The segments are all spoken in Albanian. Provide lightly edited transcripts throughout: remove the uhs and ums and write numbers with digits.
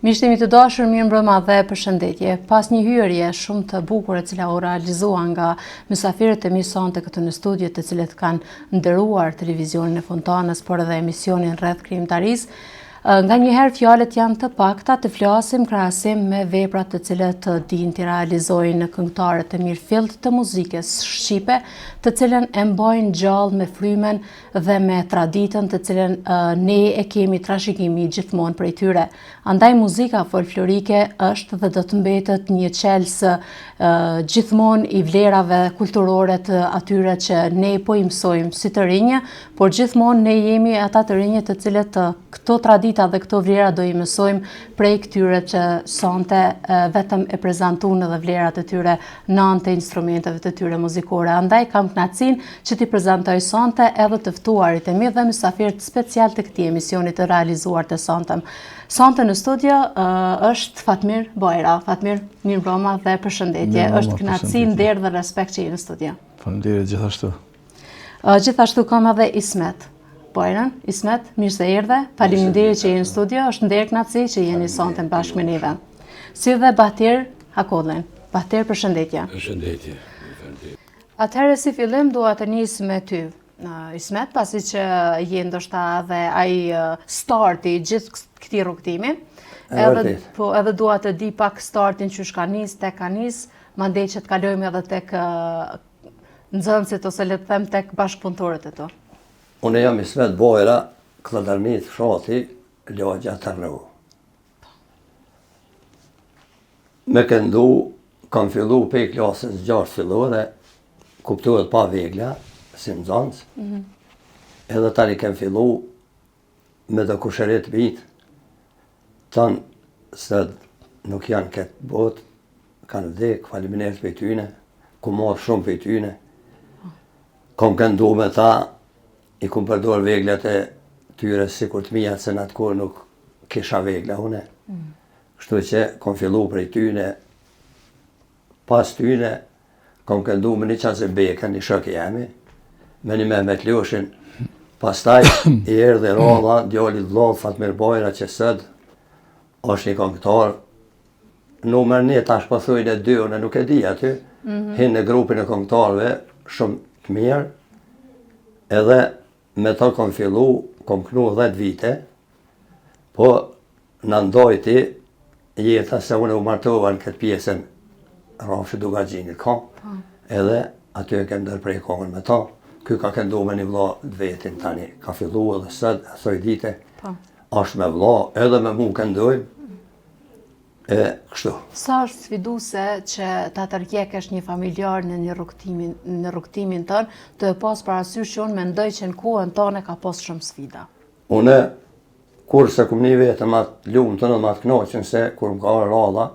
Miqtemi të dashur, mirëmbrëma dhe përshëndetje. Pas një hyrje shumë të bukur e cila u realizua nga mysafirët e mi sonte këtu në studio, të cilët kanë nderuar televizionin e Fontanës, por edhe emisionin rreth krijimtarisë, nga njëherë fjalët janë të pakta të flasim krahasim me veprat të cilët dinë të realizojnë këngëtarët e mirëfillt të muzikës shqipe, të cilën e mbajnë gjallë me frymen dhe me traditën të cilën ne e kemi trashëgimi gjithmonë prej tyre. Andaj muzika folklorike është dhe do të mbetet një qelës gjithmonë i vlerave kulturore të atyre që ne po i mësojmë si të rinjë, por gjithmonë ne jemi ata të rinjë të cilët këto tradita dhe këto vlera do i mësojmë prej këtyre që sonte vetëm e prezantuan edhe vlerat e tyre në anë të instrumenteve të tyre muzikore. Andaj kam kënaqësinë që t'i prezantoj sonte edhe të ftuarit e mi dhe mysafirët special të këtij emisioni të realizuar të sontëm. Sonte në studio është Fatmir Bajra. Fatmir, mirëmbrëma dhe përshëndetje. Është kënaqësi, nder dhe respekt që je në studio. Faleminderit gjithashtu. Gjithashtu kam edhe Ismet Bajrën. Ismet, mirë se erdhe. Faleminderit që je në studio. Është nder kënaqësi që jeni sonte bashkë me neve. Si dhe Bahtir Hakollin. Bahtir, përshëndetje. Përshëndetje. Atëherë si fillim dua të nis me ty. Ismet, pasi që je ndoshta edhe ai starti gjithë këtij rrugtimi. Edhe dua të di pak startin që ka nis, tek ka nis, mandej që të kalojmë edhe tek nxënësit ose le të them tek bashkëpunëtorët e tu. Unë jam Ismet Bajra, Klladërmit fshati, Lagja Tërnau. Me këndu, kam fillu pe klasës 6 fillore, kuptohet pa vegla, si nxënës. Edhe tani kem fillu me të kushërit bit, tanë se nuk janë këtë botë, kanë vdek, faleminderit për tyne, ku marrë shumë për tyne. Kom këndu me ta, i kum përdor veglat e tyre si kur të mija, se në atë kohë nuk kisha vegla une. Kështu që kom fillu prej tyne, pas tyne, kom këndu me një qasë Bekën, një shok jemi, me një Mehmet Loshin, pastaj i erdhe Ralla, djalli vllait Fatmir Bajra që sot është një këngëtar, numër 1 tash po thojnë 2, unë nuk e di aty, hinë në grupin e këngëtarëve shumë të mirë, edhe me ta kom fillu, kom knu 10 vite, po në ndojti jeta se unë u martova në këtë pjesën Rafshi Dugaxhinit kam, edhe aty e kem ndërprej kohën me ta. Ky ka këndu me një vlla vetin tani, ka fillu edhe sot, asoj dite, është me vlla, edhe me mu këndojmë, e kështu. Sa është sfiduese që ta tërheqësh një familjar në rrugtimin tënë, të e pas parasysh që unë mendoj që në kohën tonë ka pas shumë sfida. Une, kur se kum një vetëm atë lumë të në më atë knoqën se, kur më ka arë Ralla,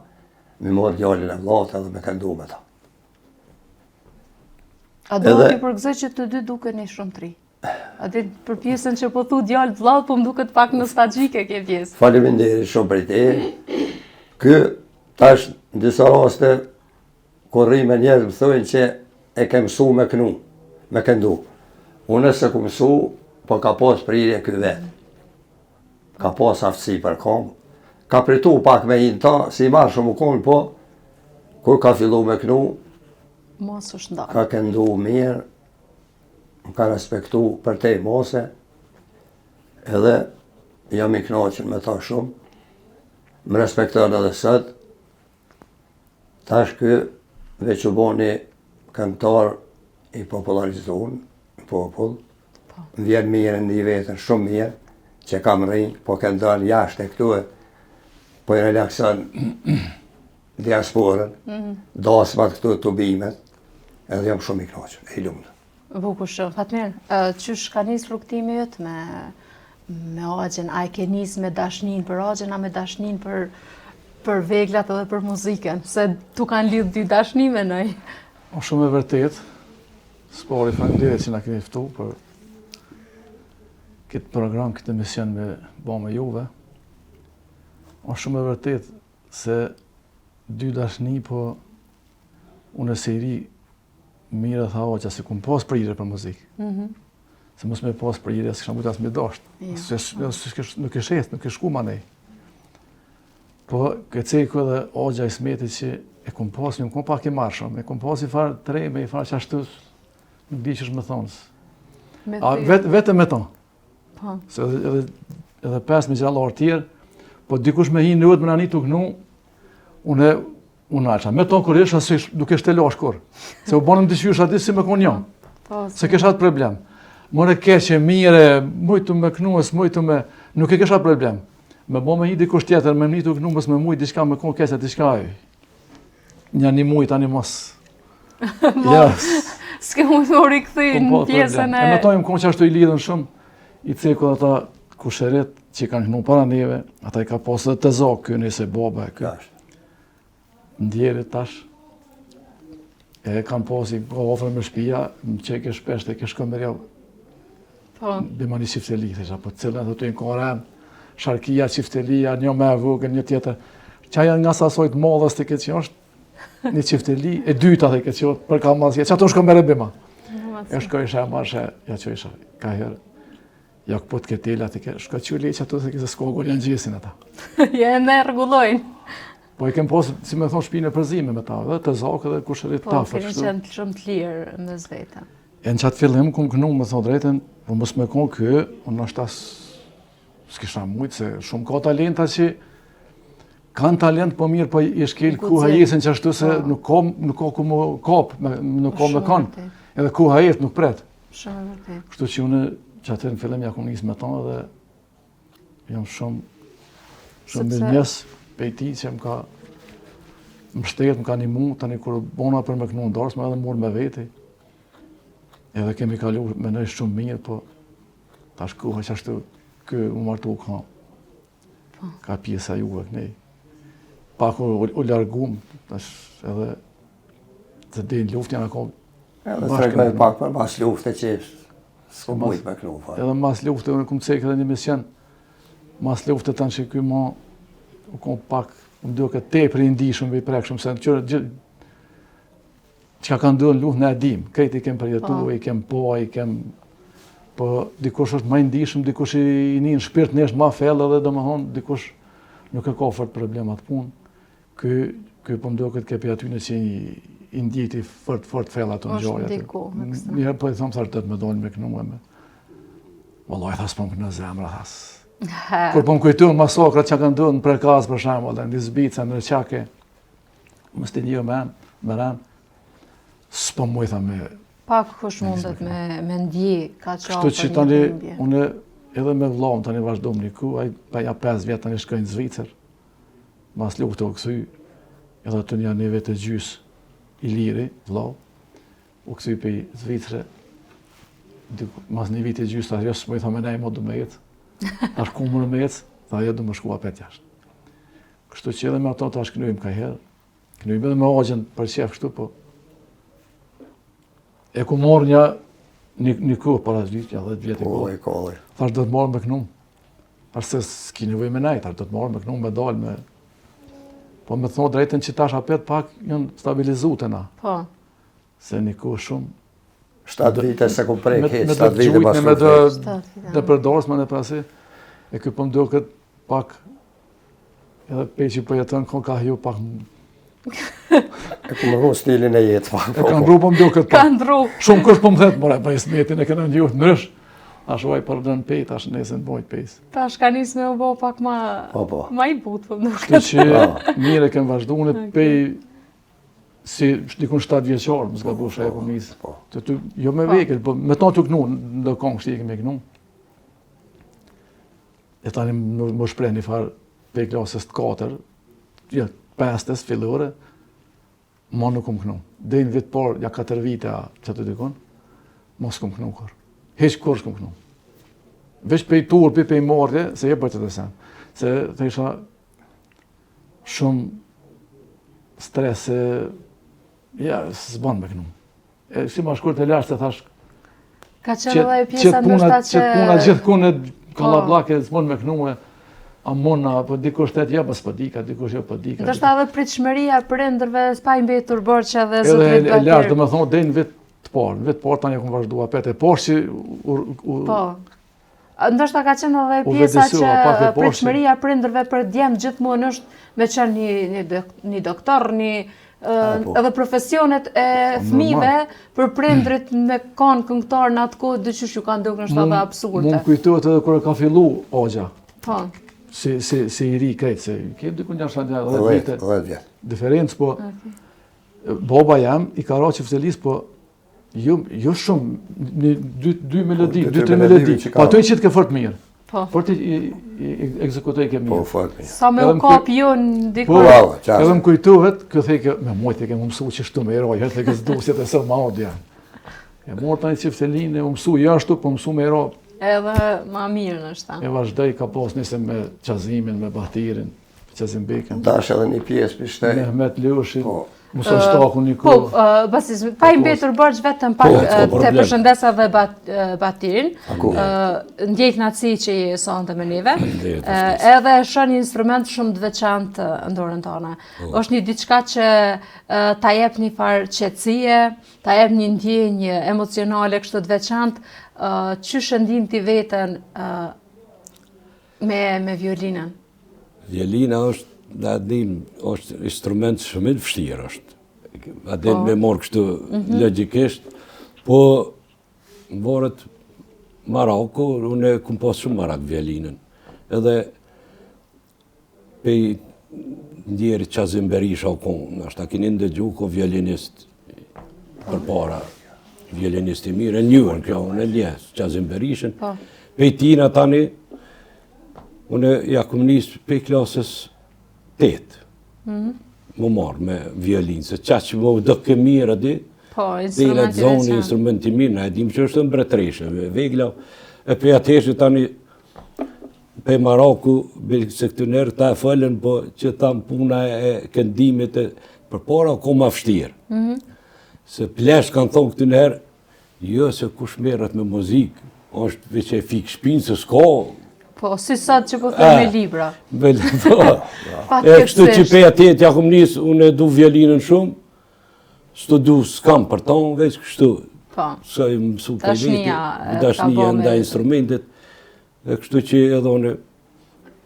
mi morë djallin e vllatë edhe me këndu me ta. A do t'i përgëzoj që të dy dukeni shumë tri? A di për pjesën që po thu djallë vllaut, po më duket pak nostalgjike kjo pjesë. Faleminderit shumë për te. Ky tash në disa raste kur rri me njerëz më thojnë që e ke mësu me kënu, me këndu. Unë se ku mësu, po ka pas prirje ky vet. Ka pas aftësi për kom. Ka pritu pak me hinë ta, si marrë shumë u konë, po kur ka fillu me kënu, ka këndu mirë, më ka respektu për te mose, edhe jam i knaqen me ta shumë, më respektojnë edhe sët, tash kë veç u boni këngëtar i popularizuar në popull, më vjen mirë në një vetën shumë mirë, që kam rinjë, po këndon jashtë e këtu e, po i relakson diasporën, dasmat këtu të bimet, edhe jam shumë i knaqen, e i lumë. Bukur shumë. Fatmir, qysh ka nis rrugtimi jët me agjen? A e ke nis me dashnin për agjen, a me dashnin për veglat edhe për muzikën? Se tu kanë lidh dy dashni me nëj. O shumë e vërtet, s'pari faleminderit që na keni ftu për këtë program, këtë emision me ba me juve. O shumë e vërtet se dy dashni, po unë e seri mirë tha oqa se kum pas prirje për muzikë. Se mos me pas prirje, s'kisha mujtë as me dasht. Nuk e shes, nuk e shku ma nej. Po, këtë ceku edhe Ogja Ismetit që e kom pas, një kom pak i marshëm, e kom pas i farë treme, i farë që ashtu, nuk di që është më thonë. Vetëm me ta. Se edhe 5 gjallarë tjerë, po dikush me hi në ëtë më në një të gnu, unë alqa. Me ta kër isha, duke shtelash kur. Se u banëm të qysh ati si me konë janë. Se kesha atë problem. More keqe, mire, mujtu me knuës, mujtu me... Nuk e kesha problem. Me bo me hi dikush tjetër, me një të knuës, me mujt, diçka me konë keqe, diçka e. Një mujt, ani mos. S'ke mujt më rikëthy në pjesën e... E me ta jam konë që ashtu i lidhën shumë, i ceku ata kusherit që i kanë knu para neve, ata i ka pasë të zakë, kjo nëse baba e kjo. Ndjerit tash, e kanë pasi, ka ofre me shpia, më që ke shpesht e ke shkëmërja, bima një qifteli, thesha, po cilën dhe të i në koren, sharkia, qiftelia, një me vogën, një tjetër, që aja nga sasojt madhës të këtë që është, një qifteli, e dyta të këtë që është, për ka mazje, që ato shkëmërë bima. E shkoj isha marrë, ja që isha, ka herë, ja këpot këtë tela të këtë, shkoj që le që ato të këtë s'kogur janë gjesin ata. Ja e me rregullojnë. Po i kem posë, si me thonë, shpinë e përzime me ta, dhe të zakë dhe kushërit tafër. Po, keni qenë shumë të lirë në zveta. E në qatë fillim, kom kënu, me thonë drejten, po mos me konë kë, unë është tas, s'kisha mujtë, se shumë ka talenta që, kanë talent, po mirë, po i shkel kuha jesin që ashtu se nuk ka ku më kapë, nuk ka me kanë, edhe kuha jetë nuk pretë. Shumë vërtet. Kështu që unë, që atër në fillim, ja kom njësë me ta, dhe jam shumë mirënjes, pejti që më shtetë, më ka një mu, tani kur bona për me kënu ndarës, më edhe murë me veti. Edhe kemi kalu me nëjë shumë mirë, po tash kuha që ashtu kë u martu ka pjesa juve kënej. Pa kur u largum, tash edhe të din luft janë ako edhe të regoj pak për mas lufte që s'ko mujt me kënu. Edhe mas lufte, unë këmë cekë edhe një mision, mas lufte tanë që këj ma u kom pak, më duke te për i ndishëm i prekshëm, se në qërë që ka kanë duhe në luft në edhim, krejt i kem përjetu, i kem po, po dikush është ma i ndishëm, dikush i një në shpirt neshtë ma fellë edhe dhe më thonë, dikush nuk e ka fort problemat punë. Ky po më duke të kepi atyne që i ndjiti fort fellë ato në gjojë. Njëherë po i thomë thashtë të me dojnë me kënu e me. Vallaj, thasë po më kënë zemra, thasë. Kur po më kujtu në masakrat që kanë duhe në prekaz për shemë, në Lizbica, në Qake, më stë një me rëmë, s'po më i tha me... Pak kush mundet me ndji ka Kështu qa për që një tani, dhimbje. une edhe me vllaun tani vazhdo më një ku, ja 5 vjetë tani shkojnë në Zvicër, mas luftë u këthy, edhe të një neve të gjys i liri, vlau, u këthy për i Zvicre, mas një vit i gjys, ta jesë më i tha me nej, mo du me jetë, ashtë ku më me jetë, tha jetë du më shkua pet jashtë. Kështu që edhe me ato ta shkënujmë ka herë, kënujmë edhe me agjen për qef kështu, po e ku morë një kohë para vitja, 10 vjetë i kohë. Thash do të marrë me kënum. Thash se s'ki nevoj me nejtë, thash do të marrë me kënum, me dalë, me... Po me thonë drejten që tash apet pak janë stabilizute na. Po. Se një kohë shumë... 7 vite se ku prek, me 7 vite pas me ku dhe përdorës, me në prasi. E kjo po më do këtë pak... Edhe pej që po jetën, ka hju pak... E ku më ru stilin e jetë pak. E kanë ru po më do këtë pak. Kanë ru. Shumë kush po më thetë, more, pa i smetin e kënë ndjuhë nërësh. Ashtë vaj për dënë pejt, ashtë nesën bojt pejs. Tash ka njës me u bo pak ma i butë, po më Kështu që mire kem vazhdu, unë pej si dikun 7 vjeqarë, më zga busha e komisë. Jo me veket, po me ta të kënu, në kongë shti e kemi kënu. E tani më shprej një farë pej klasës të 4, 5 fillore, ma nuk kom kënu. Dhe në vitë parë, ja 4 vite që të dikon, mos kom kënu kërë. Heq kur s'kom kënu. Veç pej turpi, pej mordje, se je për të të sem. Se të isha shumë stres, se ja, s'ban me kënu. E si ma shkur të lashtë, se thash... Ka qenë dhe e pjesa nështë që... Qëtë puna gjithë kune, kalablake, s'ban me kënu e... A mona, po dikush të ja, pas po dika, dikush jo po dika. Ndështë edhe pritshmëria për ndërve s'pa i mbetur borqa dhe zot edhe vit e lash, dhe me thonë, dhe në vit të parë tani e kom vazhdua pete, por që... Po, Ndoshta ka qenë edhe pjesa që pritshmëria prindërve për djemt gjithmonë është me qenë një doktor, edhe profesionet e fëmijëve për prindrit me kanë këngëtar në atë kohë dyqysh ju kanë ndodhur ndoshta edhe absurde. Mund kujtohet edhe kur ka fillu Hoxha. Po. Si i ri krejt, se ke diku ndoshta 10 vite. Diferencë, po baba jam i ka raqë Ftelis, po jo shumë, 2 melodi, 2-3 melodi, po ato i qitë ke fort mirë. Fort i ekzekutoj ke mirë. Po, fort mirë. Sa me u kap ju në diku. Po, edhe më kujtohet, kjo theke, me mojtë e ke më mësu që shtu me eroj, herë theke zdusjet e së maud janë. E morë tani që Ftelin e më mësu jashtu, po mësu me eroj. Edhe ma mirë në shta. E vazhdoj ka pas nise me qazimin, me bahtirin, qazim beken. Dash edhe një pjesë për shtej. Mehmet Lushin. Mësën shtaku një kohë. Po, basis, pa i mbetur bërgj vetëm pak të përshëndesa dhe batirin, ndjejt naci që i sonte me neve, edhe shën një instrument shumë të veçantë në dorën tona. Është një diçka që ta jep një farë qetësie, ta jep një ndjenjë emocionale kështu të veçantë, që shëndim ti veten me violinën? Violina është është instrument shumë i vështirë është. Atë me morë kështu logjikisht, po vorët Maroko, unë kom pas shumë marak violinën. Edhe pej ndjeri Qazim Berisha o konë, ashta kini ndëgju ko violinist për para, violinist i mirë, e njërën kjo, unë e ljes, Qazim Berishën. Pej tina tani, unë ja kom njës pej klasës 8, më marrë me violinë, se qa që më do ke mirë adi, dhe i instrumenti mirë, na e dim që është në mbretreshe, me vegla, e pe ateshë tani, pe Maroku, se këtë nërë ta e fëllën, po që ta më puna e këndimit, për para ko ma fështirë. Se plesh kanë thonë këtë nërë, jo se kush merët me muzikë, është veç e fikë shpinë, se s'ka. Po, si sot që po thërë me libra. E kështu që pe atjet, ja kom njësë, unë e du violinën shumë, s'to du s'kam për tonë, veç kështu. Sa i mësu për veti, dashnia nda instrumentet, e kështu që edhe unë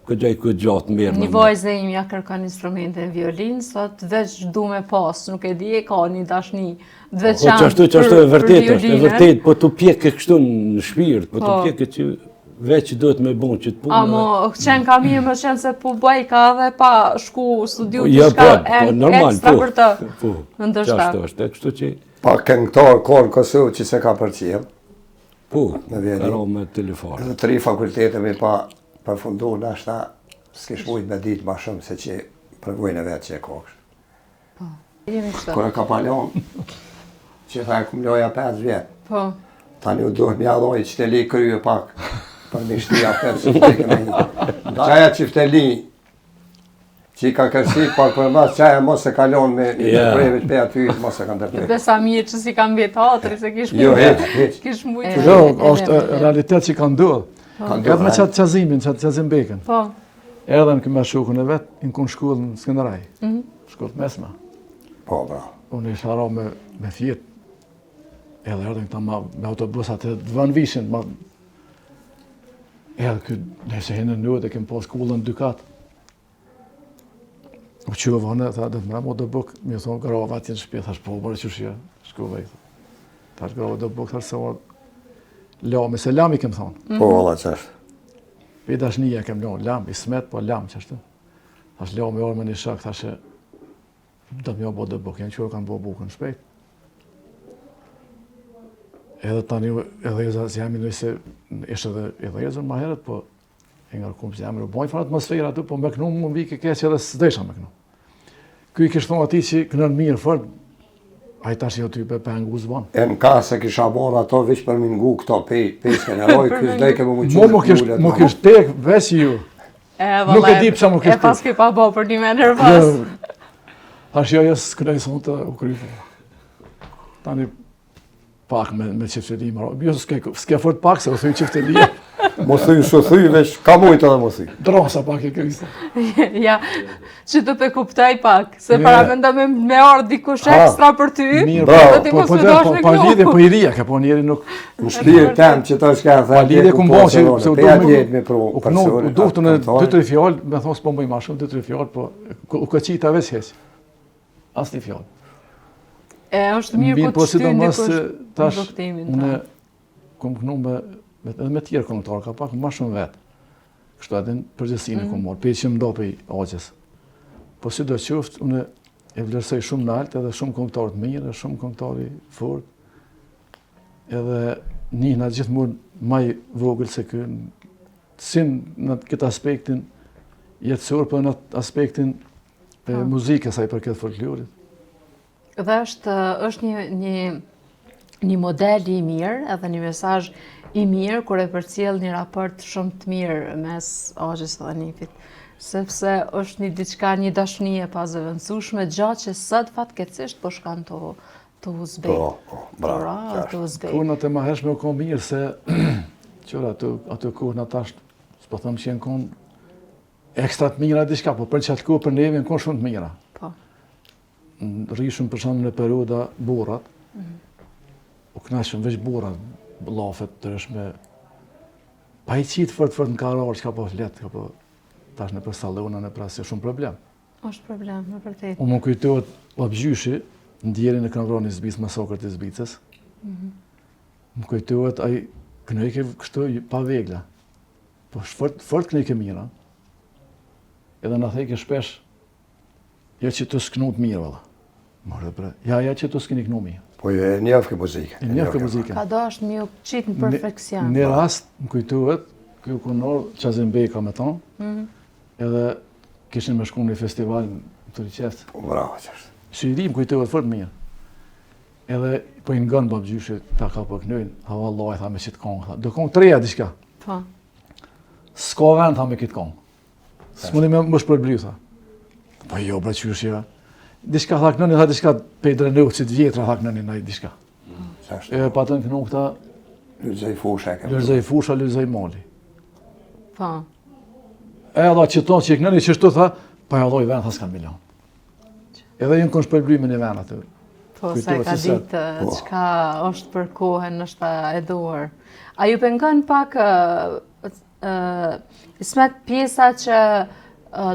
këgjaj këtë gjatë mirë. Një vajzë im ja kërkan instrumente në violinë, sot veç du me pas, nuk e di e ka një dashni dveçanë për violinë. E vërtet, po të pjekë kështu në shpirt, po të pjekë që veç do të me bon që të punë. Amo, qenë ka mirë më qenë se po bëj ka dhe pa shku studiu të shka ekstra për të ndërshta. Kështu që... Pa këngëtar konë Kosovë që se ka përqilë. Po, karo me telefonë. Edhe 3 fakulteteve pa përfundu në ashta, s'kesh mujtë me ditë ma shumë se që përvojnë e vetë që e koksh. Kërë ka palon, që tha e kum loja 5 vjetë. Tani u duhet mja dojë që të li krye pak. Për një shtia për së të këmë një. Qaja qifteli, që i ka kërsi, pak për mas, qaja mos e kalon me një prejevit për aty, mos e kanë tërpejt. Besa mirë që si kam vjetë atëri, se kish mujtë. Jo, heq. Kish mujtë. Jo, është realitet që ka ndodhë. Edhe me qatë qazimin, qatë qazim beken. Edhe në këmë shukën e vetë, në kënë shkullë në Skënderaj. Shkullë mesma. Po, bravo. Unë ishtë haro me thjetë. Edhe erdhen këta me autobusat e dëvan vishin. Edhe këtë nëse hinë në nëve, kemë pas kullën 2 katë. U qëve vënë, tha, dhe të mëra mo do bukë, mi thonë, grava atje në shpje, thash, po, bërë qëshia, shkuve i thonë. Thash, grava do bukë, thash, se orë, lami, se lami kemë thonë. Po, valla qështë. Pe dashnija kemë lami, lam, i smet, po lam, qështë. Thash, lami orë me një shak, thash, do m'jo bo do bukë, janë qëve kanë bo bukën shpejt. Edhe tani, edhe si jam i nëjse, ishte edhe jezën ma herët, po e nga rëkumë si jam i rëbojnë farë atmosfera aty, po me kënu më mbi ke keqë edhe s'desha me kënu. Kuj kishtë thonë ati që kënën mirë fërë, a i tash jo ty pe pengu zbanë. E në ka se kisha borë ato vish për mingu këto pejske në rojë, kësë dhejke më muqurë. Më kishtë tek, vesi ju. Nuk e di pësa më kishtë tek. E pas ki pa bo për një me nërvas. Tash jo jesë kënej sonë të u kryfë. Tani pak me qifteli, jo s'ke fort pak se u thuj qiftelia. Mos thuj, shu thuj, veç ka mujtë edhe mos thuj. Drosa pak e këngësa. Ja, që të pe kuptaj pak, se para menda me ardhë dikush ekstra për ty, Mirë, ti mos me dosh në pa lidhje, po i rria, ka po njeri nuk... Në shpirë tem që ta shka Pa lidhje ku mbo që... Se u duhtu në 2-3 fjallë, me thonë s'po mbëj ma shumë, 2-3 fjallë, po u ka qita veç heq. Asni fjallë. është mirë po të shty ndikush në doktimin. Unë kom kënu edhe me tjerë këngëtarë, ka pak ma shumë vetë. Kështu edhe në përgjësinë kom morë, për që më do për i aqës. Po si do qoftë, unë e vlerësoj shumë në altë, edhe shumë këngëtarë të mirë, shumë këngëtarë fort. Edhe njëna gjithmonë maj vogël se kë, sin në këtë aspektin jetësor, për në aspektin muzikës ai për këtë folklorit. Dhe është një model i mirë, edhe një mesazh i mirë, kur e përcjell një raport shumë të mirë mes Axhës dhe Nifit. Sepse është një diçka, një dashni e pazëvendësueshme, gjatë që sot fatkeqësisht po shkon të uzbek. Bravo. Të uzbek. Kohët e ma hershme u konë mirë se qëra ato kohën atash, s'po thëmë që jenë konë ekstra të mira diçka, po për që atë kohë për neve jenë konë shumë të mira. Po. Rishëm për shumë në perioda burrat, u knaqëm veç burrat, lafet të rëshme, pa i qitë fort në kararë, që ka po letë, ka po tash në për salona, në për asë shumë problem. Është problem, në vërtet. Unë më kujtohet Babgjyshi, ndjeri në kënaqëroni zbicë, masakrët e zbicës. Më kujtohet ai kënaqë kështu pa vegla. Po fort kënaqë mira. Edhe na thekë shpesh jo që të sknut mirë valla. Morë bre. Ja që të skeni kënu mirë. Po e njeh këtë muzikë. E njeh këtë muzikë. Ka dashur më qit në perfeksion. Në rast më kujtohet ky kunor Çazembeka me ton. Edhe kishin me shku në festival në Turqi. Bravo çështë. Syri më kujtohet fort mirë. Edhe po i ngon Babgjyshi ta ka po knojnë, ha vallahi tha me çit kong, do kong treja diçka. Po. S'ka vend tha me kit kong. S'mundi më shpërbly tha. Po jo bre qyshja. Diçka tha knoni, tha diçka pe drenucit vjetra tha knoni ndaj diçka. Çështë. E patën kënu këta Lëzoj fusha e lëzoj fusha, lëzoj mali. Po. E dha që tonë që i knoni që shtu tha, pa ja dhoj vend tha s'kan milion. Edhe jënë konë shpërblyme një vend atë. Po, se ka ditë çka është për kohën, është e duhur. A ju pengon pak Ismet pjesa që,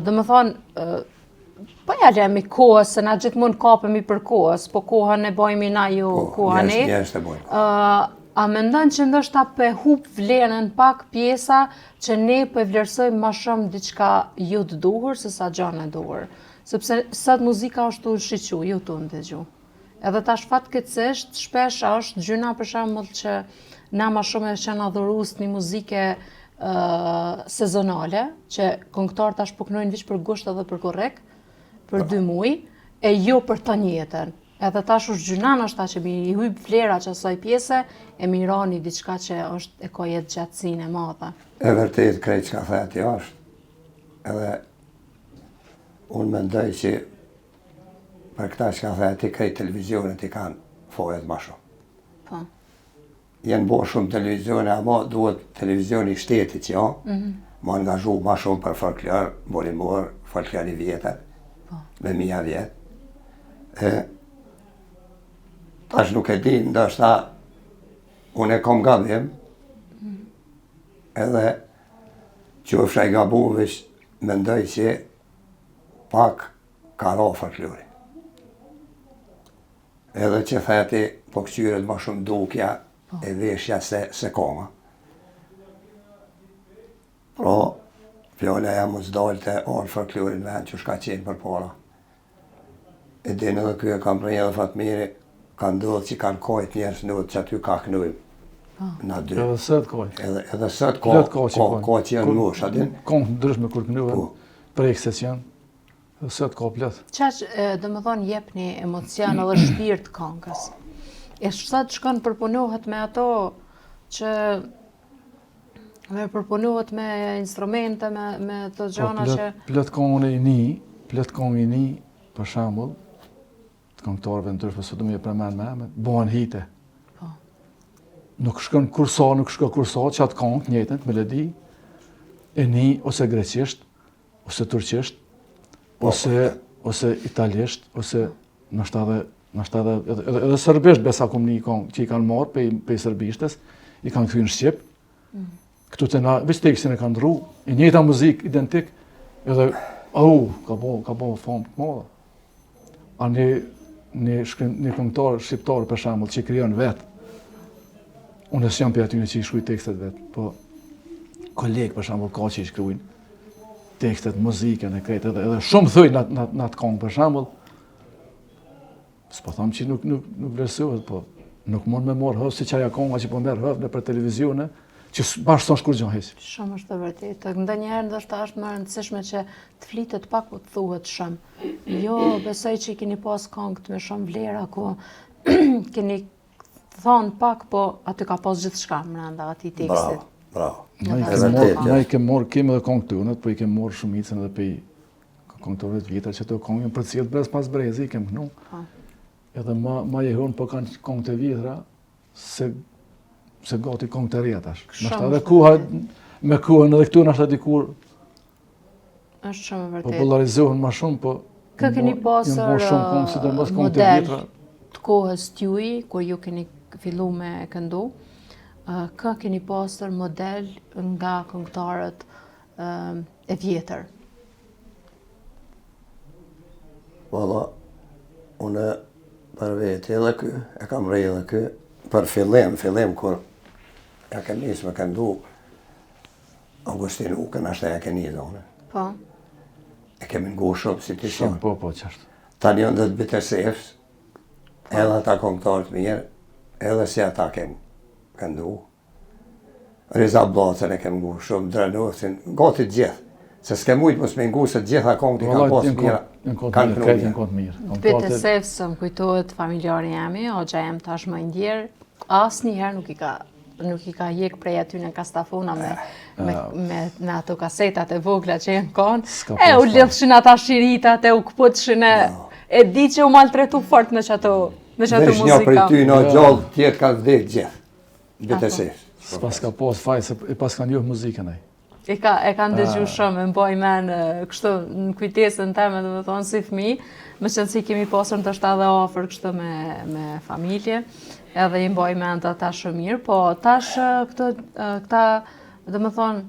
do më thonë, po ja lemi kohës, se na gjithmonë kapemi për kohës, po kohën e bojmi na ju kohën e. Jeshtë e bojmë. A mendon që ndoshta pe hup vlerën pak pjesa që ne po e vlerësojmë më shumë diçka ju të duhur se sa gjana e duhur. Sepse sot muzika është u shiqu, ju të ndëgju. Edhe tash fatkeqësisht shpesh është gjyna për shembull që na më shumë e qenë adhurues një muzike sezonale, që këngëtarët tash po kënojnë veç për gusht edhe për korrek, për 2 muaj, e jo për të njëjtën. Edhe tash është gjyna ndoshta që i hyj vlera që asaj pjese, e mironi diçka që është e ka jetë gjatësinë e madhe. E vërtet krejt çka the ti është. Edhe unë mendoj që për këta që ka the ti krejt televizionet i kanë fojet ma shumë. Po. Jenë bo shumë televizione, ama duhet televizioni shtetit që më angazhu ma shumë për folklor, bolimor, folklor i vjetër, me 1000 vjetë. Tash nuk e di, ndoshta unë e kom gabim, edhe qofsha i gabu veç mendoj që pak ka ra folklori. Edhe që theti, po këqyret ma shumë dukja, e veshja se koma. Pra, fjalla ja mos dalte arë folklorin vend që shka qenë për para. E din edhe kjo e kam për një dhe Fatmiri, kanë ndodhë që kanë kajt njerës ndodhë që aty ka kënujmë. Na dy. Edhe sët kajt. Edhe sët ka që janë mosh, a din? Kongë ndryshme kur kënujmë, prej sesion. Edhe sët ka plët. Qaq, do më thonë, jep një emocion edhe shpirt këngës. E sot shkon përpunohet me ato që përpunohet me instrumente, me të gjona që... Plët kongën e një, për shambull, të këngëtarëve ndryshme, së du me përmen me, bëhen hite. nuk shkon kursa, që atë këngë të njëjtën melodi e ni ose greqisht, ose turqisht, ose italisht, ose nështë edhe serbisht besa kum një këngë që i kanë marrë pe serbishtes, i kanë këthy në Shqip. Këtu të na, veç tekstin e kanë ndru, i njëjta muzik identik, edhe, ka bo famë të madhe. A një këngëtar shqiptar për shembull që i krijon vetë, unë s'jam për atyne që i shkruaj tekstet vetë, po kolegë për shembull ka që i shkruajnë tekstet, muzikën e krejt, edhe shumë thëj në atë këngë për shembull. S'po tham që nuk vlerësohet, po nuk mund me marrë hëf si qaja kënga që po merr hëf nëpër televizione, që bashkë son shkur gjën hesi. Shumë është e vërtetë. Ndonjëherë ndoshta është më e rëndësishme që të flitet pak po të thuhet shumë. Jo, besoj që keni pas këngët me shumë vlera ku keni thonë pak, po aty ka pas gjithçka brenda atij tekstit. Bravo. Na i kemë edhe këngë tënët, po i kemë marrë shumicën edhe pe këngëtorëve të vjetra që ato këngë për cilët brez pas brezi i kemë kënu. Edhe ma jehon po kanë këngë të vjetra se gati këngë të reja tash. Nështë edhe kuha, me kuhën edhe këtu nështë dikur është shumë e vërtetë. Popularizohen ma shumë, po Kë keni pasur model të kohës t'juaj, kur ju keni fillu me këndu, kë keni pasur model nga këngëtarët e vjetër? Valla, unë për vetë edhe kë, e kam rejë edhe kë, për fillim kur ja kem nisë me këndu, Augustin Ukën ashtë e ke një zonë. Po. E kemi ngu shumë si të shumë. Po, qashtë. Tani janë dhe të BTSF, edhe ata këngëtarët mirë, edhe si ata kem këndu. Riza Blacën e kem ngu shumë, Dranosin, gati të gjithë. Se s'ke mujtë mos me ngu se gjitha këngët i kanë posë mira. Kanë kënë mirë. BTSF së më kujtohet familjari jemi, Hoxha jem tash më ndjerë, asë njëherë nuk i ka hjek prej aty në kastafona me ato kasetat e vogla që jenë konë. U lidhshin ata shiritat, u këputshin e di që u maltretu fort me qëto muzika. Vesh një prej ty në gjallë tjetë ka vdek gjithë, BTSF. Pas ka pas faj, se pas ka njohë muzikën ai. E kanë dëgju shumë, më boj men kështu në kujtesën teme, dhe me thonë si fëmi, me qënë si kemi pasur ndoshta edhe ofër kështu me familje, edhe i mboj men të ata shumë mirë, po tash këta, dhe me thonë,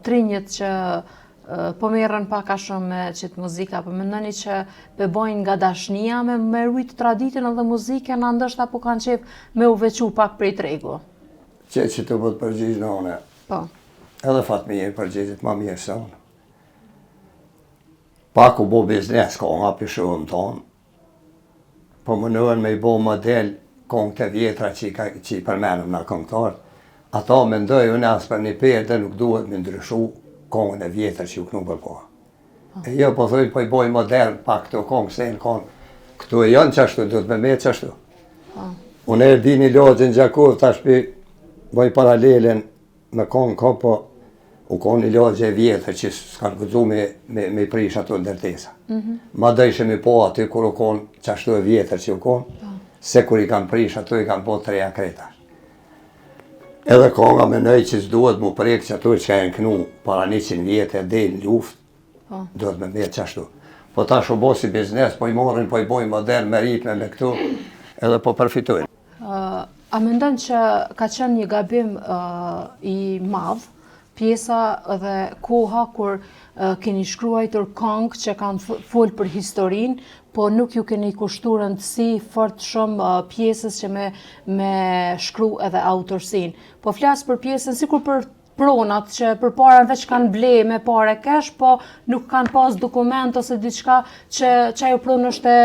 trinjët që po merren pak a shumë me qitë muzika, po mendoni që bebojnë nga dashnia me rujtë traditën edhe muzikën, ndoshta po kanë qef me u veçu pak prej tregu. Që të bëtë përgjigjë në one. Po. Edhe fatë mirë përgjigjët ma mirë se unë. Pak u bo biznes, ka nga pishohën tonë, po më nëhen me i bo model këngë të vjetra që i përmenëm në këngëtarë. Ata me ndoj unë asë për një perë dhe nuk duhet me ndryshu këngën e vjetër që ju kënu përkohë. E jo po thujnë po i boj modern pak këto këngë, se në këngë, këtu e janë qashtu, duhet me me qashtu. Unë e di një logjën Gjakov, tash për boj paralelen me këngë ka, po u konë një lagje e vjetër që s'kanë gëzu me prish ato ndërtesa. Ma dëshëm i po aty kur u konë qashtu e vjetër që u konë, se kur i kanë prish ato i kanë po treja kreta. Edhe konga me nëjë që s'duhet mu prek që ato që ka e në kënu para 100 vjetë e del në luft, duhet me me qashtu. Po ta shu bo si biznes, po i morrin, po i bojnë modern me ritme me këtu, edhe po përfitojnë. A mendon që ka qenë një gabim i madh pjesa dhe koha kur keni shkruajtur këngë që kanë folë për historinë, po nuk ju keni kushtuar rëndësi fort shumë pjesës që me shkru edhe autorsinë. Po flas për pjesën sikur për pronat që përpara veç kanë ble me pare kesh, po nuk kanë pas dokument ose diçka që ajo pronë është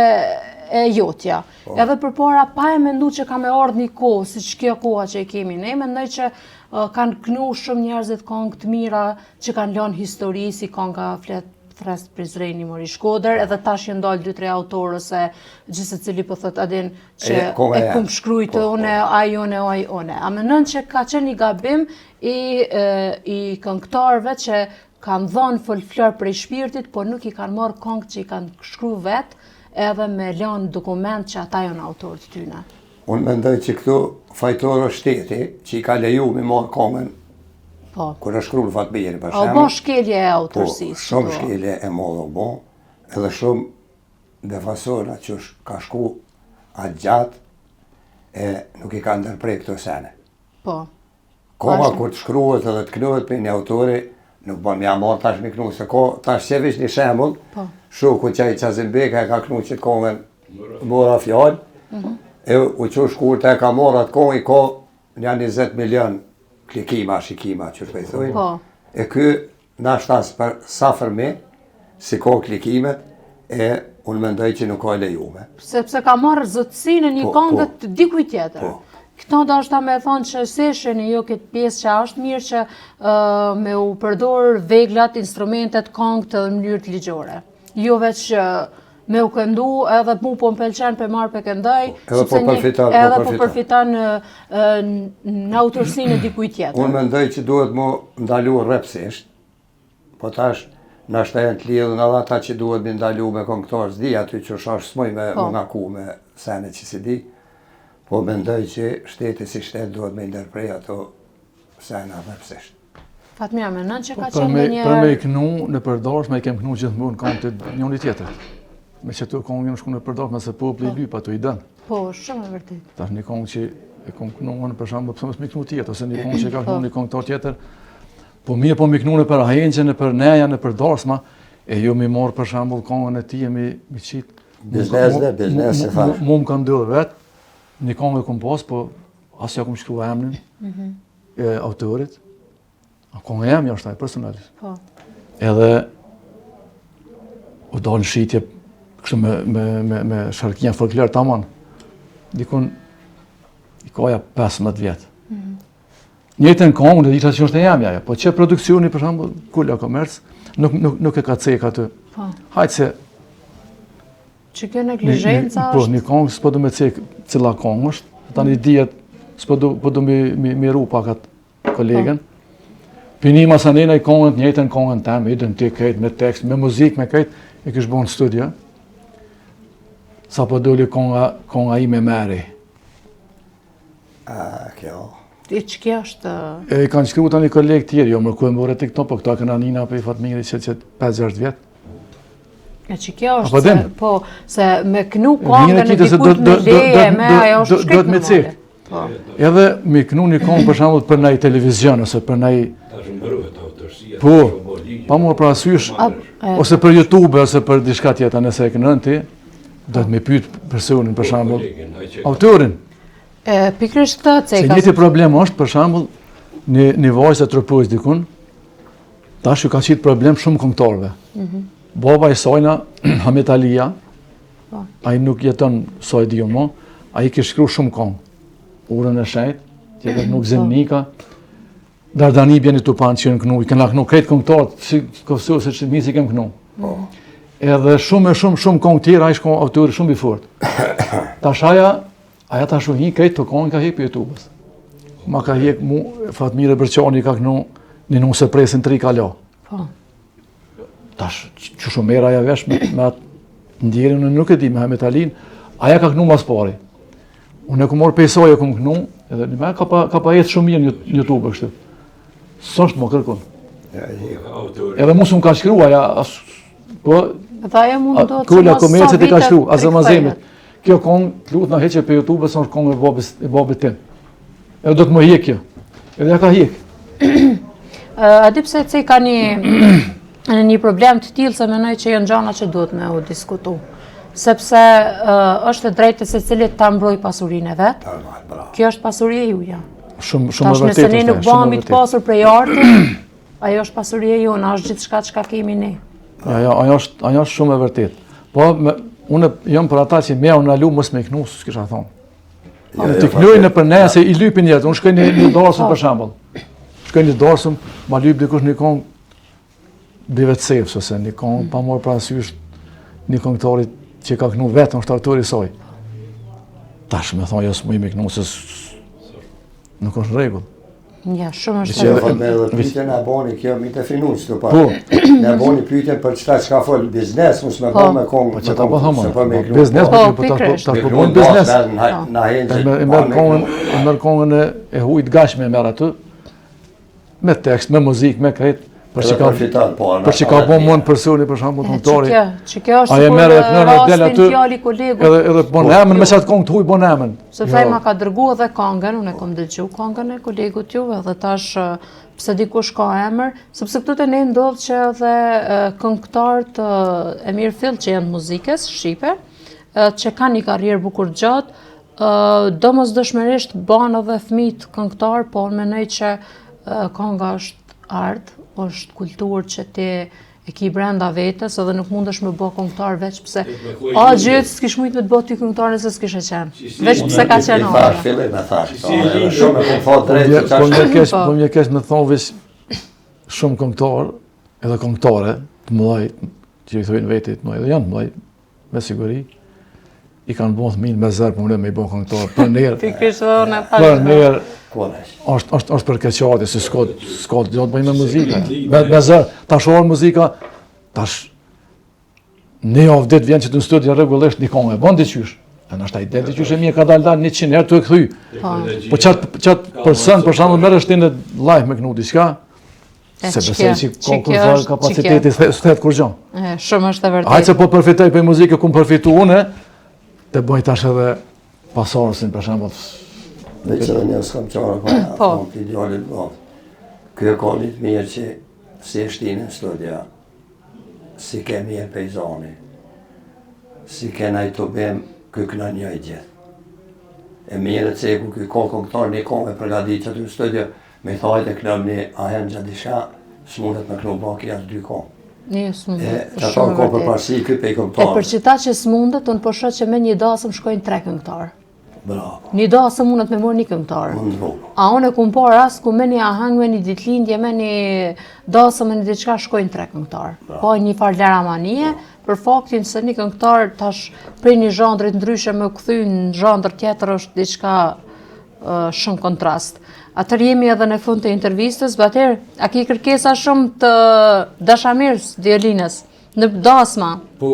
e jotja. Edhe përpara pa e mendu që ka me ardhur një kohë, siç kjo koha që e kemi ne, mendoj që kanë kënu shumë njerëzit këngë të mira që kanë lënë histori, si kënga Threst Prizreni Mori Shkoder, edhe tash janë dalë 2-3 autorë ose gjithë secili po thot adin që e kum shkrujtë one, ai one. A mendon që ka qenë një gabim i këngëtarëve që kanë dhënë folklor prej shpirtit, por nuk i kanë marrë këngë që i kanë shkruar vetë, edhe me lënë dokument që ata janë autorë të tyne? Unë mendoj që këtu fajtorë shteti që i ka leju me marë kongën kur është shkruar Fatmiri për shembull. O bo shkelje e autorsisë. Po, shumë shkelje e modë bo, edhe shumë defasora që ka shku atë gjatë e nuk i ka ndërprej këto sene. Po. Konga kur të shkruhet edhe të knohet për një autori, nuk bën mja marë tash me knu, se tash që vish një shembull, shoku që i Qazilbeka e ka knu që kongën mora fjallë, e u që shkurët e ka marrë atë kongë i ka një 20 milion klikima, shikima, që shpejthojnë. E ky nashtas për sa fërmi, si ka klikimet, e unë mendoj që nuk ka lejume. Sepse ka marrë zotësinë një kongët dikuj tjetër. Këto do është ta me thonë që sesheni jo këtë pjesë që është mirë që me u përdorë veglat, instrumentet, kongët edhe mënyrë të ligjore. Jo veç me u këndu edhe mu po më pëlqen për marrë për këndaj, edhe po përfitan në autorsinë e dikuj tjetër. Unë mendoj që duhet mu ndalu rrepsisht, po tash në shtajnë të lidhën edhe ata që duhet me ndalu me këngëtarë s'di, aty që është smoj me ngaku me sene që si di, po mendoj që shteti si shtet duhet me ndërprej ato sena rrepsisht. Fatmira, menon që ka qenë një... Për me i knu në përdarsh, me i kem knu gjithmonë kanë të njëri tjetër. Me që të kongë në shku në përdarsh, me se popli i lypa, ato i dënë. Po, shumë e vërtet. Tash një kongë që e kom knu në për shambë, pëse mësë mi knu tjetër, ose një kongë që ka knu një kongëtar tjetër, po mirë po mi knu në për ahenqe, në për neja, në për darsma, e jo mi morë për shambë kongën e ti e mi qitë. Biznes e farë. Mu më kanë dërë vetë, një kongë e kom pas, po asë ja kom shkru emnin e autorit. Kongë e emja është taj, personalisht. Edhe u dalë në shqitje kështu me sharkinja folklor tamam. Dikun i kaja 15 vjetë. Njëtën kongë dhe isha që është e jamja, po që produksioni, për shembull, Kulla Komerc, nuk e ka cek aty. Hajtë se... Që kjo neglizhenca është? Po, një kongë s'po du me cek cila kongë është, tani dijet s'po du me ru pak atë kolegen. Pinima sa nena i kongën të njëtën kongën tem, identiket, me tekst, me muzik, me kajt, e kështë bo në studio. Sa po doli konga i me meri. Kjo. E që kjo është... E kanë shkru ta një kolegë tjerë, jo mërku e mbore të këto, po këta këna nina për i Fatmiri që 5-6 vjetë. E që kjo është se, po, se me kënu kongën e dikut me leje, me ajo është shkrit me mole. Edhe me kënu një kongë për shambull për nëj televizion, ose për nëj... Po, pa mua pra asysh, ose për YouTube, ose për dishka tjeta nëse e kënën ti, do të me pytë personin, për shambull, autorin. Pikrisht të ceka. Se njëti problem është, për shambull, një vajzë e trupujës dikun, tash ju ka qitë problem shumë këngëtarëve. Baba i sajna, Hamit Alia, a i nuk jeton saj dio mo, a i kishë shkru shumë këngë. Urën e shenjt, tjetër nuk Zemnika, Dardani bjeni të panë që në kënu, i këna kënu krejtë këngëtarët, si këfësu se që misi kem kënu. Edhe shumë këngë tjera, a i shko autori shumë i fort. Tash aja tash u hi krejtë të këngë ka hek për YouTube-ës. Ma ka hek mu, Fatmire Bërqani ka kënu, një nuk se presin 3 kala. Tash, që shumë mera aja vesh me atë ndjerin, nuk e di, me Hametalin, aja ka kënu mas pari. Unë e ku morë pejsoja ku më kënu, edhe një me ka pa jetë shumë mirë një YouTube kështu. Së është më kërkun. Edhe mu së më ka shkru, aja, po, Kulla Komercit i ka shkru, Azamazemit. Kjo kongë, të lutë në heqe për YouTube, së është kongë e babit tim. Edhe do të më hjek kjo. Edhe ja ka hjek. A di pse që ka një problem të tillë, se menoj që janë gjana që duhet me u diskutu. Sepse është e drejtë se cilit ta mbroj pasurinë e vetë. Kjo është pasuria juja. Shumë e vërtetë. Tash nëse ne nuk bëhemi të pasur prej artit, ajo është pasuria jona, është gjithçka çka kemi ne. Ajo është shumë e vërtetë. Po unë jam për ata që më unë alu mos me knu, s'kisha thonë. Të knujnë për ne se i lypin jetë. Unë shkoj një darsëm për shembull. Shkoj një darsëm, ma lyp dikush një kongë bivet sefs ose një kongë pa morë parasysh një këngëtarit që ka knu vetëm është autori i saj. Tash me thonë, jo s'mu i me knu, se nuk është rregull. Ja, shumë është Që me edhe pyetjen e boni kjo mi të finu që të pa. Po. Ne boni pyetjen për çka fol biznes, mos me bë me kong. Po që ta po se thomë, me biznes, Po, po pikërisht. tash po bën biznes. Na E merr kongën e hujt gashme merr aty me tekst, me muzikë, me krejt, për që ka bën mund personi për shembull kontori. Që kjo është Ai merr edhe në hotel aty. fjali kolegut. Edhe bën emën me çat kong të huj bën emën. Sepse ma ka dërguar edhe këngën, unë e kam dëgju këngën e kolegut juve dhe tash pse dikush ka emër, sepse këtu te ne ndodh që edhe këngëtarët e mirë fill që janë muzikës shqipe, që kanë një karrierë bukur gjatë, domosdoshmërisht bën edhe fëmijët këngëtar, po unë mendoj që kënga është art, është kulturë që ti e ki brenda vetës edhe nuk mundesh me bë këngëtar veç pse gjëtë s'kish mujt me të bë ty këngëtar nëse s'kishe qenë. Veç pse ka qenë ora. Fillim e thash. Shumë e komfort drejt. Po më kesh me thon veç shumë këngëtar, edhe këngëtare të mëdhaj që i thojnë vetë të mëdhaj, janë mëdhaj me siguri. I kanë bën fëmijë me zër, po më me i bën këngëtar. Për nerë. Pikërisht unë e thash. Për nerë. Është për keqati, se s'ka do të bëjmë me muzikë. Me zër, tash orë muzika, tash ne javë ditë vjen që të në studio rregullisht një këngë, bën diçysh. E nashta i del diçysh e mia ka dalë 100 herë tu e kthy. Po çat person për shembull merresh ti në live me kënu diçka. Se besoj që konkursar kapaciteti s'thet kur gjë. Shumë është e vërtetë. Hajde se po përfitoj për muzikë ku përfitu unë, të bëj tash edhe pasardhësin për shembull. Veç edhe një s'kam qarë pa idealit bëllë. Kjo ka një të mirë që si e shtinë në studia, si ke mirë pejzani, si ke na i të bem këkna një i gjithë. E mirë të ceku kjo ka këngëtar një kongë e përgadit që të në studia, me thajt e klëm një ahen gjadisha, s'mundet me klëm baki asë 2 kongë. Një s'mundet. Të ta ka përparsi kjo pe këngëtar. E për qita që s'mundet, unë po shoh që me një dasëm shkojnë 3 këngëtarë. Bravo. Një dasëm mundet me morë një këngëtarë. A unë e kum parë rast ku me një ahang, me një ditlindje, me një dasëm, me një diçka shkojnë 3 këngëtarë. Po një farë leramanie, për faktin se një këngëtar tash prej një zhandrit ndryshe me u kthy në zhandër tjetër është diçka shumë kontrast. Atër jemi edhe në fund të intervistës, atër, a ki kërkesa shumë të dashamirës, Diolinës, në dasma? Po,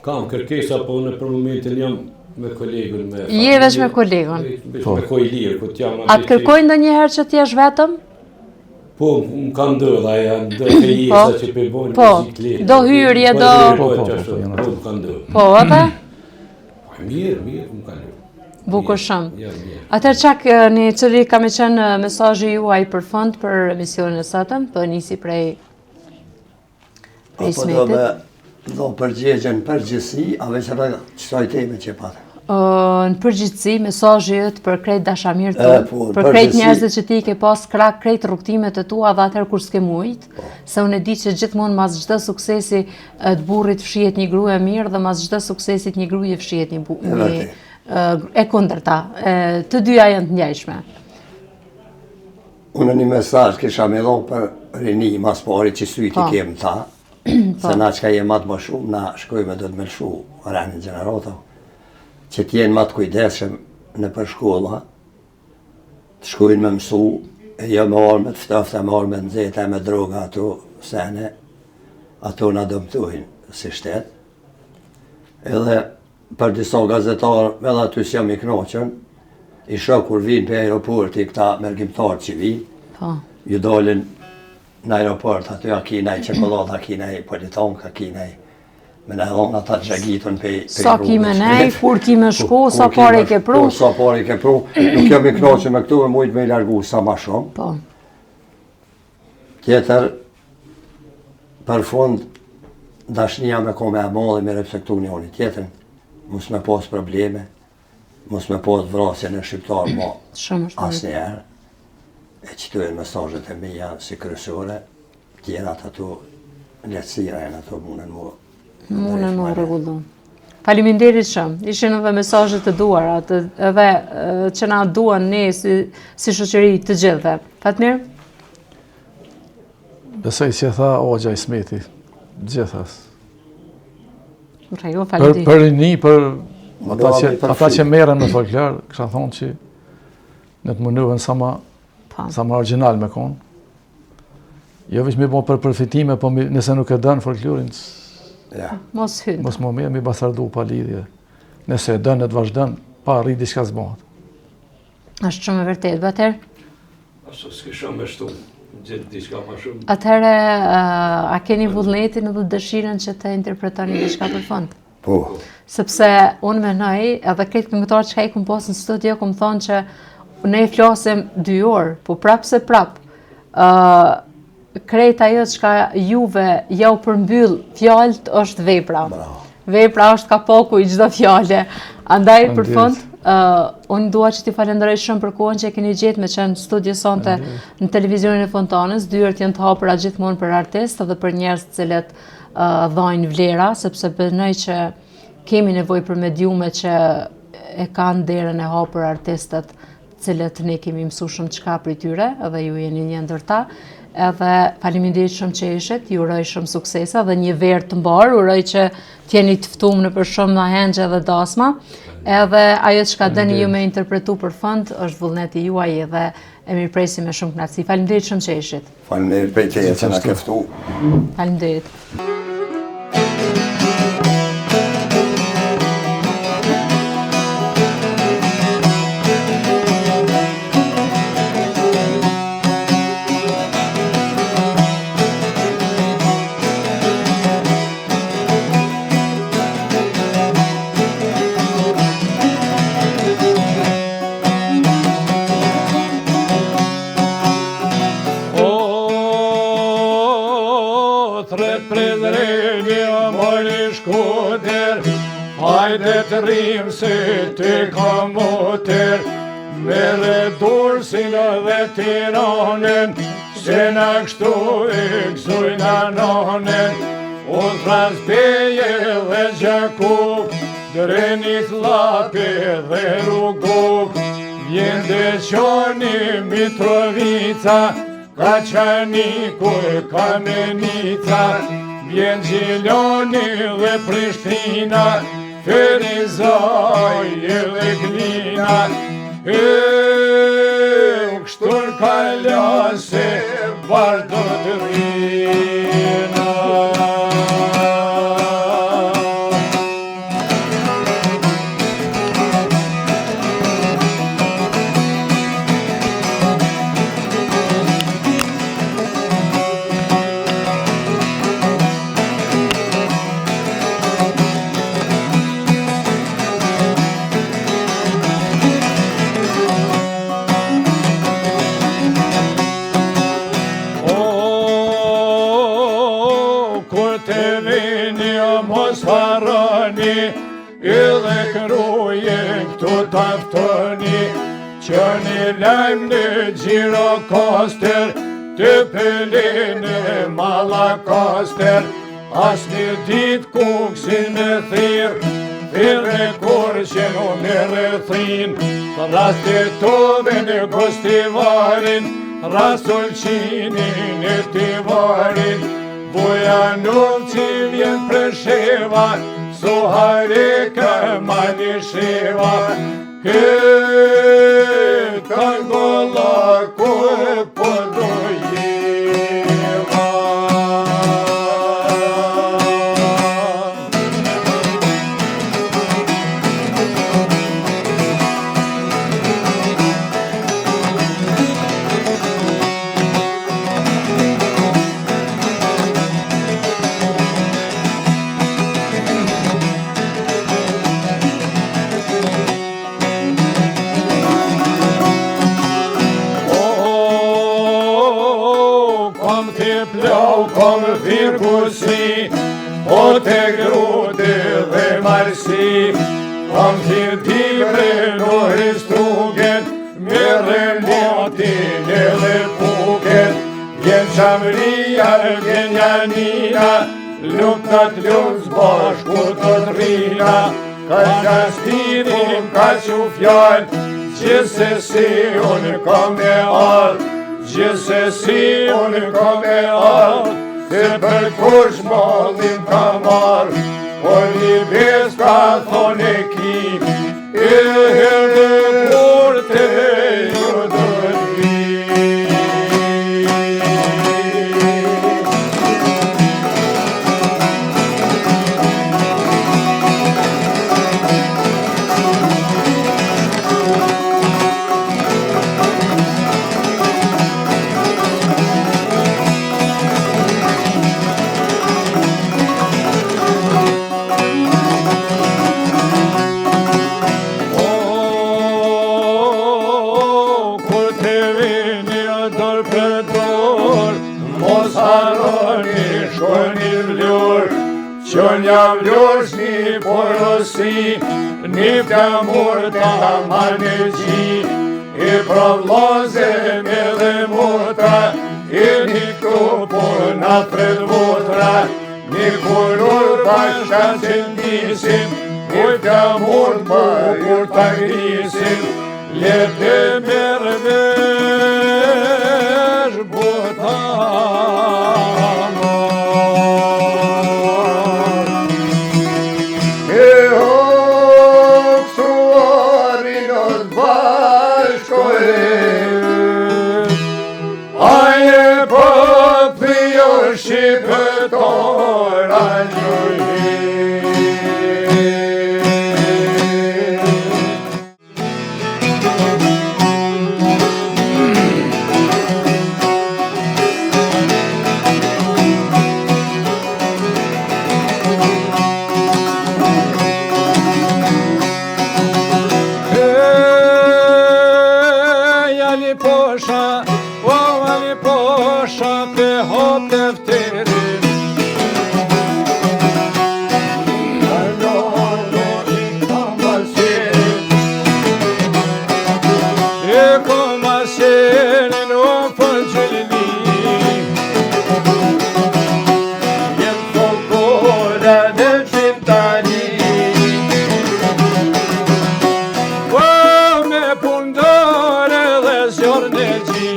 kam kërkesa, po në për momentin jam me kolegun. Je veç me kolegun? Me koj lirë, ku t'jam... A të kërkojnë ndë njëherë që t'jesh vetëm? Po, më kanë ndërë, aja ndërë të jesa që përbojnë muzik lirë. Do hyrje, do... Po, më kanë ndërë. Po, edhe? Mirë, më kanë ndërë. Bukur shumë. Atër qak një qëri ka me qenë mesazhi juaj për fund për emisionin e sotëm, për nisi prej smetit. Do përgjegjen përgjithsi, a veç edhe qësoj teme që patë? Në përgjithsi, mesazhi jëtë për krejt dashamirë të, për krejt njerëzit që ti ke pas krak krejt rrugtimet e tua dhe atëherë kur s'ke mujt, se unë e di që gjithmonë mas çdo suksesi të burrit fshihet një grua e mirë dhe mas çdo suksesit një gruaje fshihet një e kundërta. Të dyja janë të njëjshme. Unë një mesazh kisha me dhonë për rini mas pari që syti kemë ta, se na qka jem atë më shumë, na shkojme do të me lëshu rrenin gjenerata, që t'jenë matë kujdeshëm në për shkolla, të shkojnë me mësu, e jo me orë me të ftofta, me orë me nëzeta, me droga ato sene, ato na dëmtojnë si shtet. Edhe për disa gazetarë, edhe aty s'jam i knoqën, i shoh kur vinë për aeroporti këta mergjimtarë që vinë, ju dalin në aeroport, aty a kina i qekolata, a kina i politonka, a kina i me në edhon ata të gjagitën për sa ki me nej, kur ki me shku, sa pare i ke pru. Sa pare i ke pru, nuk jam i knoqën me këtu e mujtë me i largu sa ma shumë. Tjetër, për fund, dashnia me ko me e madhe me respektu njoni tjetër, mos me pas probleme, mos me pas vrasje në shqiptarë ma asë njerë. E qëtu e mesazhet e mija si kryesore, tjerat ato letësira e në ato munën më rregullu. Faleminderit shumë. Ishin edhe mesazhet të duara, edhe që na duan ne si shoqëri të gjithëve. Fatmir? Besoj që e tha Hoxha Ismeti, gjithas. Faleminderit. Për rini, për ata që merren me folklor, kisha thonë që në të mënyrën sa ma sa më original me konë. Jo veç mi bo për përfitime, po nëse nuk e dënë folklorin, Mos hynë. mos më mirë, mi basardu pa lidhje. Nëse e dënë, e të vazhdën, pa rrit diçka s'bëhet. Është shumë e vërtet, bëtër? Aso s'kisha me shtu, gjithë diçka ma shumë. Atëherë, a keni vullnetin edhe dëshirën që të interpretoni diçka për fund? Po. Sepse unë menoj, edhe këtë këngëtar që ka i kumë posë në studio, kumë thonë që ne flasim 2 orë, po prapë se prapë. Krejt ajo që ka juve ja u përmbyll fjallët është vepra. Vepra është kapoku i çdo fjale. Andaj për fund, unë dua që t'i falenderoj shumë për kohën që e keni gjetë me qenë studio sonte në televizionin e Fontanës. Dyert janë të hapura gjithmonë për artistë dhe për njerëz të cilët dhajnë vlera, sepse besoj që kemi nevojë për mediume që e kanë derën e hapur artistët, cilët ne kemi mësuar shumë çka prej tyre, edhe ju jeni një ndër ta. Edhe faleminderit shumë që ishit, ju uroj shumë suksesa dhe një verë të mbarë, uroj që t'jeni të ftuar në për shumë nahengje dhe dasma, edhe ajo që ka dëni ju me interpretu për fund është vullneti juaj dhe e mirëpresim me shumë kënaqësi. Faleminderit shumë që ishit. Faleminderit për teje që na ke ftu. Faleminderit. Hajde të rrimë se ty ka moter, mere Durrësin dhe Tiranën, se në kështu e gëzojna nanen. O Trasbeje dhe Gjakub, Drenit Lape dhe Rugov, vjen Deqani Mitrovica, Kaçaniku e Kamenica, vjen Gjilani dhe Prishtina, Ferizaj dhe Glina, kështur kalla se vazhdo të rrina. Edhe këruje këtu taftoni, që një lajmë në Gjirokastër, të pelin e Mallakastër, as një dit kuksin me thirë, thirë e kur që në me rëthin, rastitove në Gostivarin, rasulqinin e Tivarin, Bujanov që vjen Presheva, Suharika Manisheva, Kangola ku Podojeva. Kom firkusi, po te grudi dhe marsi, kom firtibre në histruget, mere motin edhe puket, vjen Qamria, vjen Janina, luktat lukës bashku të rrina, ka qastinim, ka që fjall, gjithsesi unë kom e ardh, gjithsesi unë kom e ardh, se për kush mollin ka marrë, po një bes ka thonë e kim, e herë kur te ju dërvi. kur të vini dorë për dorë, mos harroni shkoni vlorë, që një vlorë s'ni porosi, një flamur ta maneqi, I provloze me dhe motra, I një këtu na pred motra, një kurur bashka që ndisim, I flamur kur ta grisim, Lete merë vesh botanë. E hoksuari nos bashkojnë, Aje pëpëjo shqipëtora njëjë. Ali posha pe hop defterin, E komaserin o fëngjëllini, jem folklora në shqiptari, O me pundore dhe zjornë e gji,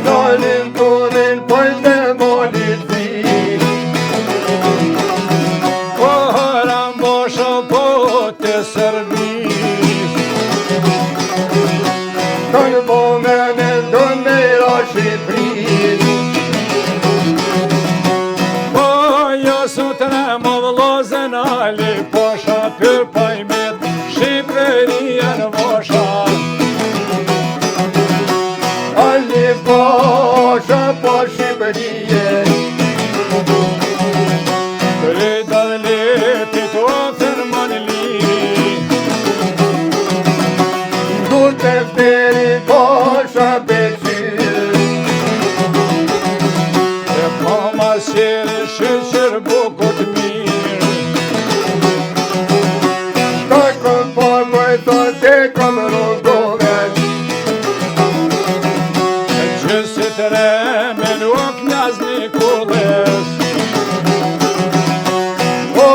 Nolin tunin pojtë molit zi, O rambosho po të sërbis, Kënë momene dënë me ra Shqiprin, O jo sutra më vlozen ali posha për pajmet Shqipëria në mosha. Ali posha po Shqipërije, Drejta dhe lepit o thërmon li, Dur të fteri posha beqyr, E koma shere shqyqër bukut mirë, Ka këm popoj thot e këm rogove, Që si të remen o knjazni kulles, O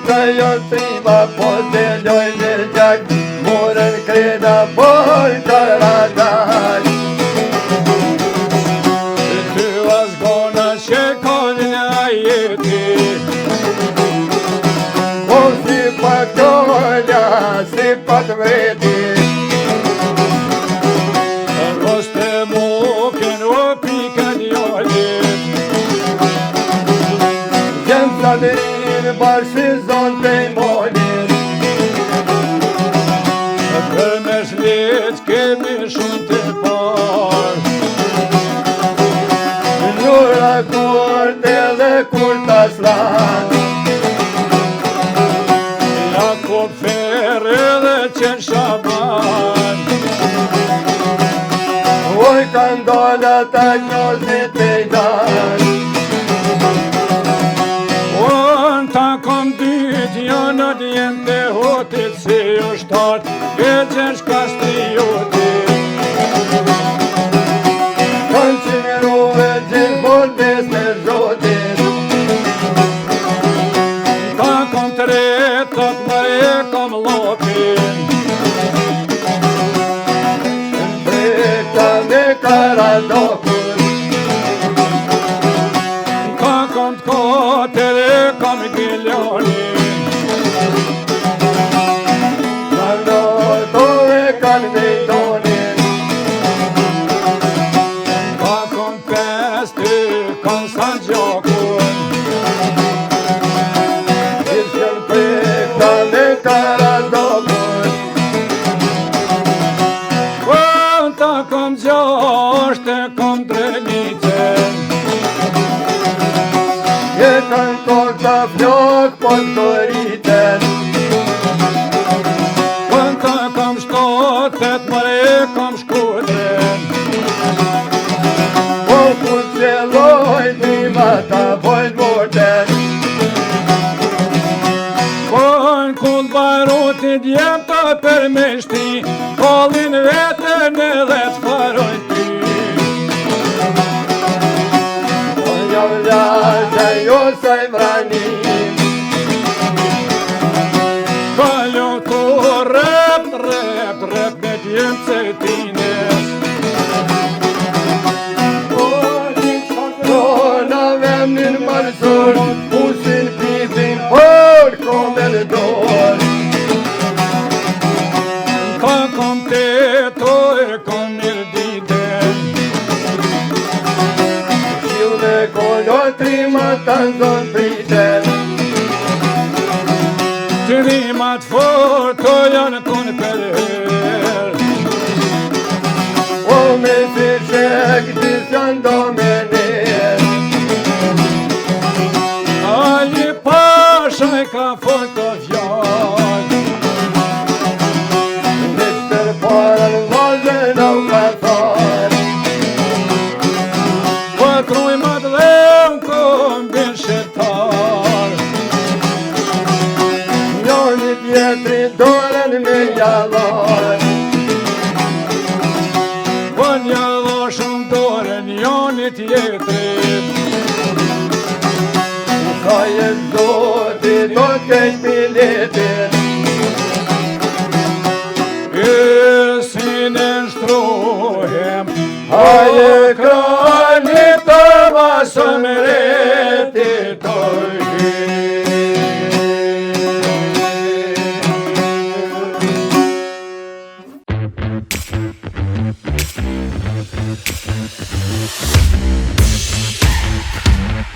të jo trima po të lojnë e gjak, Morën kreda por karadaj, Ty vazgona që konë një jeti, O si pat kolja, si pat vreti, Roste muken o pikan jollit, Gjem fladerin bashkëzon të i molin, Për me shlit kemi shumë të parë, Njura kurt edhe kur ta slan, Jakob Ferre dhe Qen Shaban, Oj kanë dolla ta knozit e dan, Unë ta kom dyt janë djenë të hotit si u shtat e Qen Shkastriotit. Kanë qimeruve gjithë bordes me zotit, Ta kom të retot më e kom lopin, Brekta me karadokun, Ka kom të kotër e kom giljonin, Kanë dove kanë mejdonin, Ka kom pesty, kom San Gjokun, Gjithën brekta me karadokun, Ta kom gjasht e kom drenicen, Je kanë kokë ta flok po të koriten, Ta kom shto notet mare kam shkutën. Po ku qëlloj trima ta bojnë morten. Po në kull barutit jem të përmeshti, kollin vetën edhe të faroj ty. Po javla që jo sa i vranim. Kaljo të rep me t'jem se tines. Min marsor, pusin pipin për komën dor. Ka kom teto e kom mirë ditën. Qiu me kolor trima të ndonë priten. Trimat foto janë kun për herë. O me fishek disën do me nërë. Aji pasha e ka foto fjallë. Në qëtër parën vazën au ka tharë. Patruj ma të dhe unë kom bin shqiptarë. Njoni tjetri dorën me jallarë. Po njëllo shumë dorën njoni tjetrit. Ka e zoti do t'kejt biletin. Esin e nështrohem, Haje krani të vasëm reti të We'll be right back.